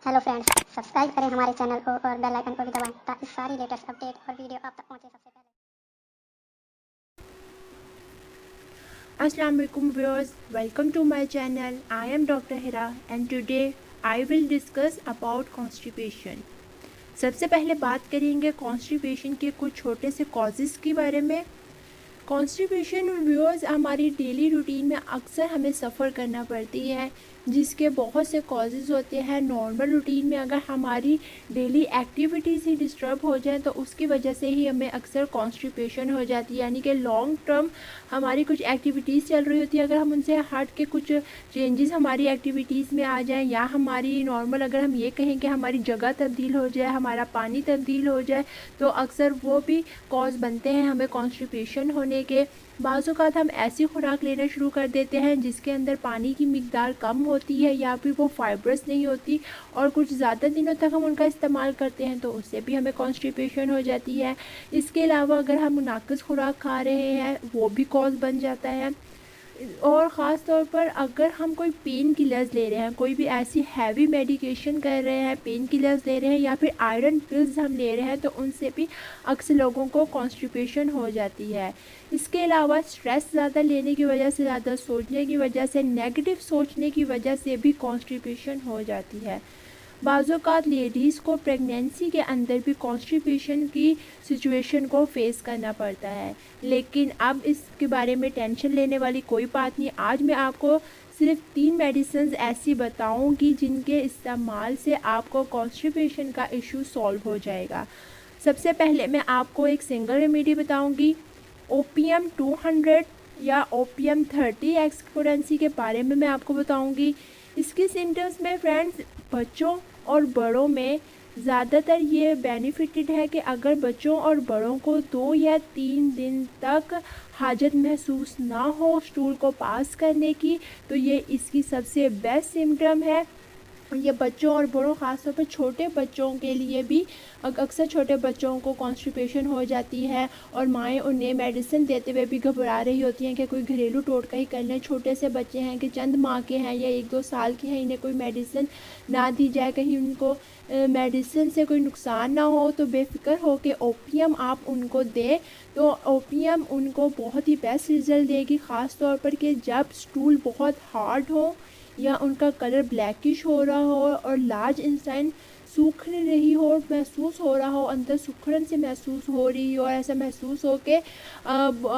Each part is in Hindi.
हेलो फ्रेंड्स, सब्सक्राइब करें हमारे चैनल को और बेल आइकन को भी दबाएं ताकि सारी लेटेस्ट अपडेट और वीडियो आप तक पहुंचे सबसे पहले। Assalamu alaikum viewers, welcome to my channel. I am Dr. Hira and today I will discuss about constipation. सबसे पहले बात करेंगे कॉन्स्टिपेशन के कुछ छोटे से कॉजेज़ के बारे में। कॉन्स्टिपेशन व्यूअर्स हमारी डेली रूटीन में अक्सर हमें सफ़र करना पड़ती है, जिसके बहुत से कॉजेज़ होते हैं। नॉर्मल रूटीन में अगर हमारी डेली एक्टिविटीज़ ही डिस्टर्ब हो जाए तो उसकी वजह से ही हमें अक्सर कॉन्स्टिपेशन हो जाती है। यानी कि लॉन्ग टर्म हमारी कुछ एक्टिविटीज़ चल रही होती है, अगर हम उनसे हट के कुछ चेंजेस हमारी एक्टिविटीज़ में आ जाए, या हमारी नॉर्मल अगर हम ये कहें कि हमारी जगह तब्दील हो जाए, हमारा पानी तब्दील हो जाए, तो अक्सर वो भी कॉज बनते हैं हमें कॉन्स्टिपेशन होने के। बाज़ औक़ात हम ऐसी खुराक लेना शुरू कर देते हैं जिसके अंदर पानी की मिकदार कम होती है या फिर वो फाइबरस नहीं होती, और कुछ ज़्यादा दिनों तक हम उनका इस्तेमाल करते हैं तो उससे भी हमें कॉन्स्टिपेशन हो जाती है। इसके अलावा अगर हम नाक़िस खुराक खा रहे हैं वो भी कॉज बन जाता है। और ख़ास तौर पर अगर हम कोई पेन किलर्स ले रहे हैं, कोई भी ऐसी हैवी मेडिकेशन कर रहे हैं, पेन किलर्स ले रहे हैं या फिर आयरन पिल्स हम ले रहे हैं, तो उनसे भी अक्सर लोगों को कॉन्स्टिपेशन हो जाती है। इसके अलावा स्ट्रेस ज़्यादा लेने की वजह से, ज़्यादा सोचने की वजह से, नेगेटिव सोचने की वजह से भी कॉन्स्टिपेशन हो जाती है। बाज़ औक़ात लेडीज़ को प्रेगनेंसी के अंदर भी कॉन्स्टिपेशन की सिचुएशन को फेस करना पड़ता है, लेकिन अब इसके बारे में टेंशन लेने वाली कोई बात नहीं। आज मैं आपको सिर्फ 3 मेडिसिन ऐसी बताऊंगी जिनके इस्तेमाल से आपको कॉन्स्टिपेशन का इशू सॉल्व हो जाएगा। सबसे पहले मैं आपको एक सिंगल रेमेडी बताऊंगी, ओपीएम 200 या ओपीएम 30 एक्सपोनेंसी के बारे में मैं आपको बताऊंगी। इसके सिम्टम्स में फ्रेंड्स बच्चों और बड़ों में ज़्यादातर ये बेनिफिटेड है कि अगर बच्चों और बड़ों को 2 या 3 दिन तक हाजत महसूस ना हो स्टूल को पास करने की, तो ये इसकी सबसे बेस्ट सिम्टम है। ये बच्चों और बड़ों, ख़ासतौर पर छोटे बच्चों के लिए भी अक्सर छोटे बच्चों को कॉन्स्टिपेशन हो जाती है और माएँ उन्हें मेडिसिन देते हुए भी घबरा रही होती हैं कि कोई घरेलू टोटका ही कर लें। छोटे से बच्चे हैं कि चंद माह के हैं या 1-2 साल के हैं, इन्हें कोई मेडिसिन ना दी जाए, कहीं उनको मेडिसिन से कोई नुकसान ना हो, तो बेफिक्र हो के ओपीएम आप उनको दें तो ओपीएम उनको बहुत ही बेस्ट रिज़ल्ट देगी। ख़ास तौर पर कि जब स्टूल बहुत हार्ड हो या उनका कलर ब्लैकिश हो रहा हो और लार्ज इंटेस्टाइन सूख रही हो, महसूस हो रहा हो, अंदर सुखड़न से महसूस हो रही हो, और ऐसा महसूस हो के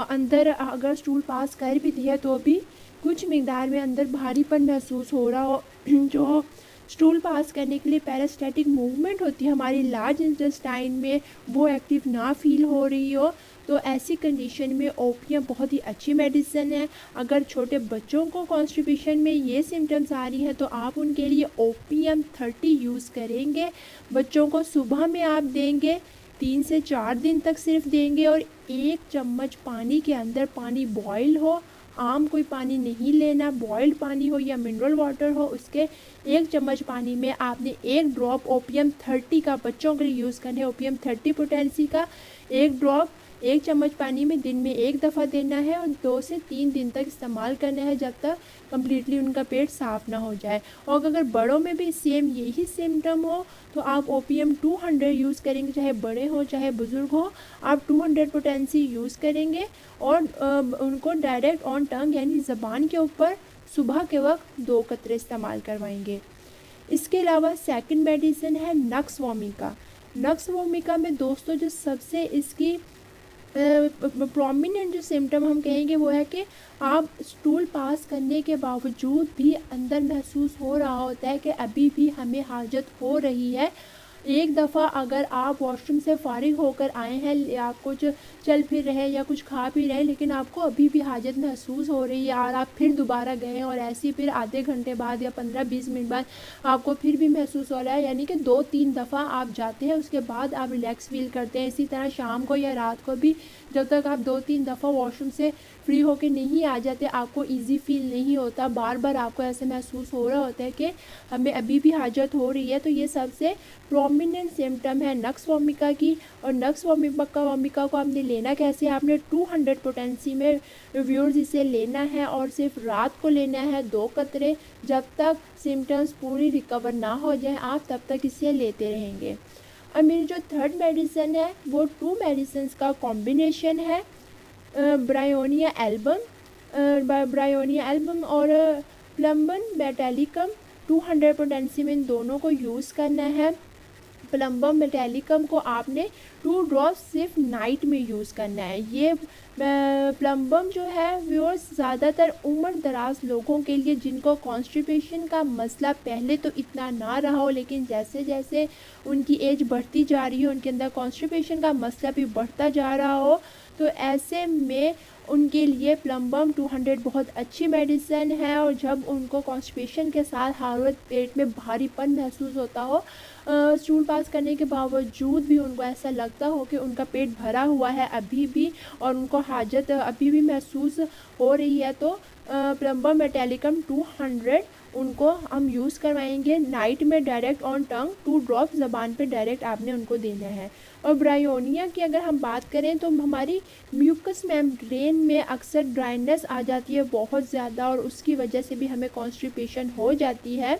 अंदर अगर स्टूल पास कर भी दिया तो भी कुछ मिकदार में अंदर भारीपन महसूस हो रहा हो, जो स्टूल पास करने के लिए पैरास्टैटिक मूवमेंट होती है हमारी लार्ज इंटेस्टाइन में, वो एक्टिव ना फील हो रही हो, तो ऐसी कंडीशन में ओपीएम बहुत ही अच्छी मेडिसिन है। अगर छोटे बच्चों को कॉन्स्टिपेशन में ये सिम्टम्स आ रही हैं तो आप उनके लिए ओपीएम 30 यूज़ करेंगे। बच्चों को सुबह में आप देंगे, 3 से 4 दिन तक सिर्फ देंगे, और 1 चम्मच पानी के अंदर, पानी बॉयल हो, आम कोई पानी नहीं लेना, बॉइल्ड पानी हो या मिनरल वाटर हो, उसके 1 चम्मच पानी में आपने 1 ड्रॉप ओपीएम 30 का बच्चों के लिए यूज़ करना है। ओपीएम 30 पोटेंसी का 1 ड्रॉप 1 चम्मच पानी में दिन में 1 दफ़ा देना है और 2 से 3 दिन तक इस्तेमाल करना है, जब तक कम्प्लीटली उनका पेट साफ़ ना हो जाए। और अगर बड़ों में भी सेम यही सिम्टम हो तो आप ओपीएम 200 यूज़ करेंगे, चाहे बड़े हों चाहे बुज़ुर्ग हो, आप 200 पोटेंसी यूज़ करेंगे और उनको डायरेक्ट ऑन टंग यानी ज़बान के ऊपर सुबह के वक्त 2 कतरे इस्तेमाल करवाएंगे। इसके अलावा सेकंड मेडिसिन है नक्स वोमिका। नक्स वोमिका में दोस्तों जो सबसे इसकी प्रोमिनेंट जो सिम्टम हम कहेंगे वो है कि आप स्टूल पास करने के बावजूद भी अंदर महसूस हो रहा होता है कि अभी भी हमें हाजत हो रही है। एक दफ़ा अगर आप वॉशरूम से फारिग होकर आए हैं या कुछ चल फिर रहे हैं या कुछ खा पी रहे हैं, लेकिन आपको अभी भी हाजत महसूस हो रही है और आप फिर दोबारा गए और ऐसे फिर आधे घंटे बाद या 15-20 मिनट बाद आपको फिर भी महसूस हो रहा है, यानी कि 2-3 दफ़ा आप जाते हैं, उसके बाद आप रिलैक्स फील करते हैं। इसी तरह शाम को या रात को भी जब तक आप 2-3 दफ़ा वॉशरूम से फ्री होके नहीं आ जाते, आपको इजी फील नहीं होता, बार बार आपको ऐसे महसूस हो रहा होता है कि हमें अभी भी हाजत हो रही है, तो ये सबसे प्रोमिनेंट सिम्टम है नक्स वोमिका की। और नक्स वोमिका को आपने लेना कैसे, आपने 200 पोटेंसी में व्यूअर्स इसे लेना है और सिर्फ रात को लेना है 2 कतरे। जब तक सिम्टम्स पूरी रिकवर ना हो जाए आप तब तक इसे लेते रहेंगे। और मेरी जो थर्ड मेडिसिन है वो 2 मेडिसिन का कॉम्बिनेशन है, ब्रायोनिया एल्बम और प्लम्बन मेटालिकम। 200 पोटेंसी में इन दोनों को यूज़ करना है। प्लम्बम मेटालिकम को आपने 2 ड्रॉप्स सिर्फ नाइट में यूज़ करना है। ये प्लम्बम जो है वो ज़्यादातर उम्र दराज लोगों के लिए जिनको कॉन्स्टिपेशन का मसला पहले तो इतना ना रहा हो, लेकिन जैसे जैसे उनकी एज बढ़ती जा रही है उनके अंदर कॉन्स्टिपेशन का मसला भी बढ़ता जा रहा हो, तो ऐसे में उनके लिए प्लम्बम 200 बहुत अच्छी मेडिसिन है। और जब उनको कॉन्स्टिपेशन के साथ हालत पेट में भारीपन महसूस होता हो, स्टूल पास करने के बावजूद भी उनको ऐसा लगता हो कि उनका पेट भरा हुआ है अभी भी और उनको हाजत अभी भी महसूस हो रही है, तो प्लम्बम मेटालिकम 200 उनको हम यूज़ करवाएंगे नाइट में डायरेक्ट ऑन टंग, 2 ड्रॉप ज़बान पे डायरेक्ट आपने उनको देना है। और ब्रायोनिया की अगर हम बात करें तो हमारी म्यूकस मेम्ब्रेन में अक्सर ड्राइनेस आ जाती है बहुत ज़्यादा और उसकी वजह से भी हमें कॉन्स्टिपेशन हो जाती है।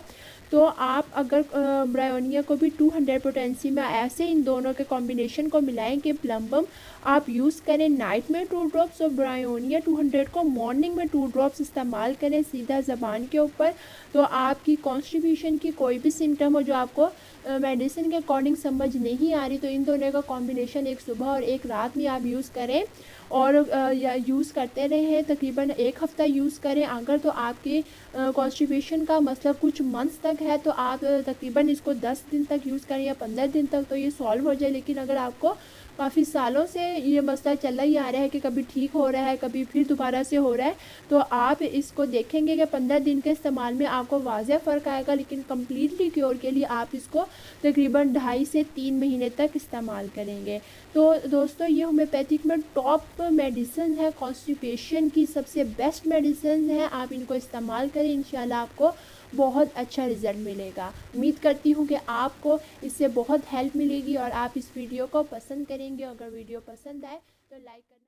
तो आप अगर ब्रायोनिया को भी 200 पोटेंसी में ऐसे इन दोनों के कॉम्बिनेशन को मिलाएं कि प्लम्बम आप यूज़ करें नाइट में 2 ड्रॉप्स और ब्रायोनिया 200 को मॉर्निंग में 2 ड्रॉप्स इस्तेमाल करें सीधा ज़बान के ऊपर, तो आपकी कॉन्स्टिपेशन की कोई भी सिम्टम हो जो आपको मेडिसिन के अकॉर्डिंग समझ नहीं आ रही, तो इन दोनों का कॉम्बिनेशन एक सुबह और एक रात में आप यूज़ करें और यूज़ करते रहें, तकरीबन 1 हफ़्ता यूज़ करें। अगर तो आपके कॉन्स्टिपेशन का मतलब कुछ मंथ्स तक है तो आप तकरीबन इसको 10 दिन तक यूज़ करें या 15 दिन तक, तो ये सॉल्व हो जाए। लेकिन अगर आपको काफ़ी सालों से ये मसला चला ही आ रहा है कि कभी ठीक हो रहा है कभी फिर दोबारा से हो रहा है, तो आप इसको देखेंगे कि 15 दिन के इस्तेमाल में आपको वाज़ह फ़र्क आएगा, लेकिन कम्प्लीटली क्योर के लिए आप इसको तकरीबन 2.5 से 3 महीने तक इस्तेमाल करेंगे। तो दोस्तों ये होम्योपैथिक में टॉप मेडिसिन है, कॉन्स्टिपेशन की सबसे बेस्ट मेडिसिन है, आप इनको इस्तेमाल करें, इंशाल्लाह आपको बहुत अच्छा रिज़ल्ट मिलेगा। उम्मीद करती हूँ कि आपको इससे बहुत हेल्प मिलेगी और आप इस वीडियो को पसंद करेंगे। अगर वीडियो पसंद आए तो लाइक करना।